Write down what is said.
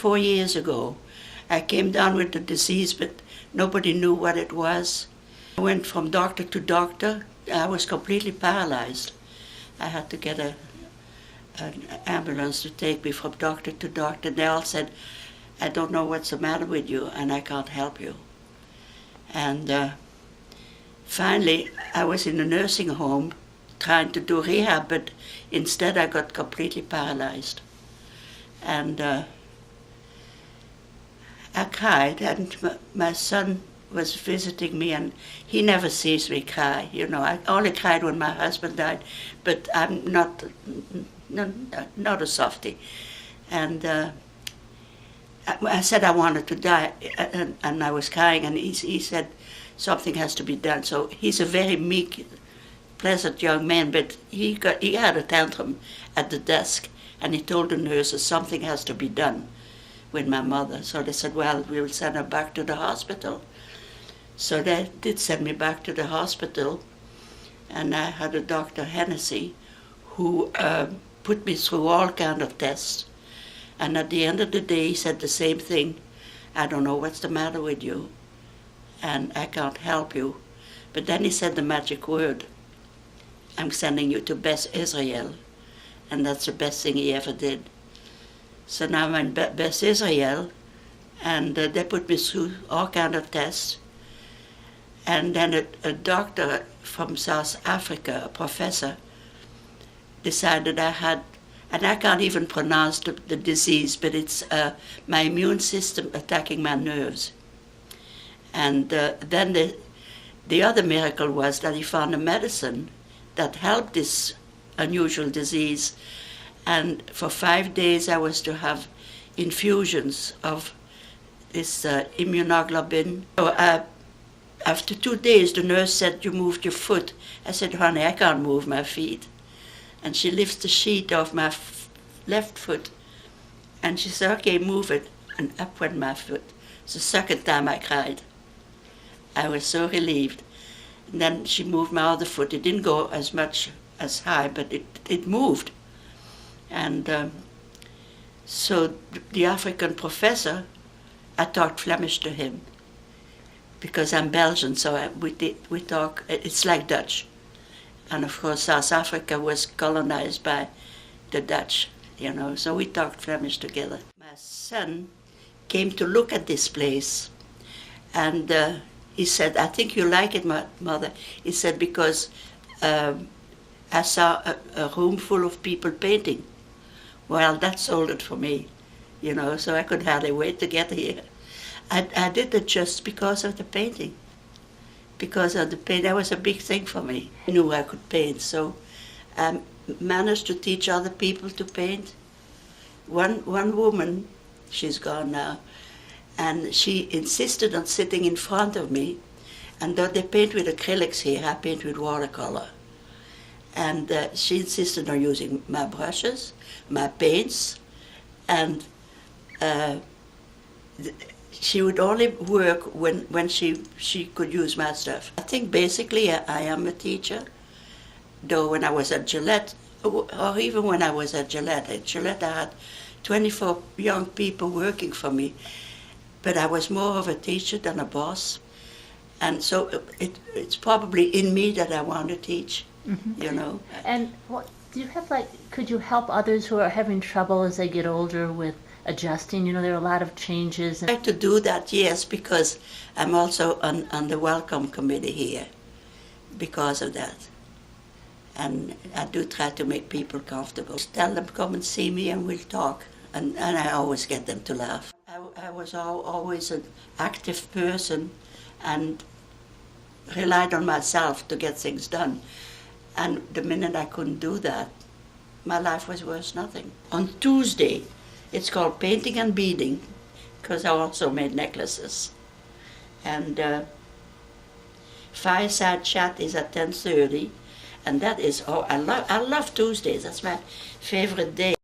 4 years ago. I came down with the disease, but nobody knew what it was. I went from doctor to doctor. I was completely paralyzed. I had to get an ambulance to take me from doctor to doctor. They all said, I don't know what's the matter with you, and I can't help you. And finally, I was in a nursing home trying to do rehab, but instead I got completely paralyzed. And I cried, and my son was visiting me, and he never sees me cry. You know, I only cried when my husband died, but I'm not a softie. And I said I wanted to die, and I was crying, and he said something has to be done. So he's a very meek, pleasant young man, but he had a tantrum at the desk, and he told the nurses something has to be done with my mother. So they said, well, we will send her back to the hospital. So they did send me back to the hospital, and I had a Dr. Hennessy who put me through all kinds of tests. And at the end of the day, he said the same thing. I don't know what's the matter with you, and I can't help you. But then he said the magic word. I'm sending you to Beth Israel. And that's the best thing he ever did. So now I'm in Beth Israel, and they put me through all kinds of tests. And then a doctor from South Africa, a professor, decided I had, and I can't even pronounce the disease, but it's my immune system attacking my nerves. And then the other miracle was that he found a medicine that helped this unusual disease. And for 5 days I was to have infusions of this immunoglobulin. So after 2 days, the nurse said, you moved your foot. I said, honey, I can't move my feet. And she lifts the sheet off my left foot, and she said, okay, move it. And up went my foot. It's the second time I cried. I was so relieved. And then she moved my other foot. It didn't go as much as high, but it moved. And so the African professor, I talked Flemish to him, because I'm Belgian, so we talk, it's like Dutch. And of course South Africa was colonized by the Dutch, you know, so we talked Flemish together. My son came to look at this place, and he said, I think you like it, mother. He said, because I saw a room full of people painting. Well, that sold it for me, you know, so I could hardly wait to get here. I did it just because of the painting. Because of the paint, that was a big thing for me. I knew I could paint, so I managed to teach other people to paint. One woman, she's gone now, and she insisted on sitting in front of me, and though they paint with acrylics here, I paint with watercolor. And she insisted on using my brushes, my paints, and she would only work when she could use my stuff. I think basically I am a teacher, though when I was at Gillette, or even when I was at Gillette I had 24 young people working for me, but I was more of a teacher than a boss. And so it's probably in me that I want to teach, you know. And what do you have, like, could you help others who are having trouble as they get older with adjusting? You know, there are a lot of changes. I like to do that, yes, because I'm also on the welcome committee here because of that. And I do try to make people comfortable. Tell them, come and see me and we'll talk. And I always get them to laugh. I was always an active person and relied on myself to get things done. And the minute I couldn't do that, my life was worth nothing. On Tuesday, it's called Painting and Beading, because I also made necklaces. And Fireside Chat is at 10:30, and that is, I love Tuesdays, that's my favorite day.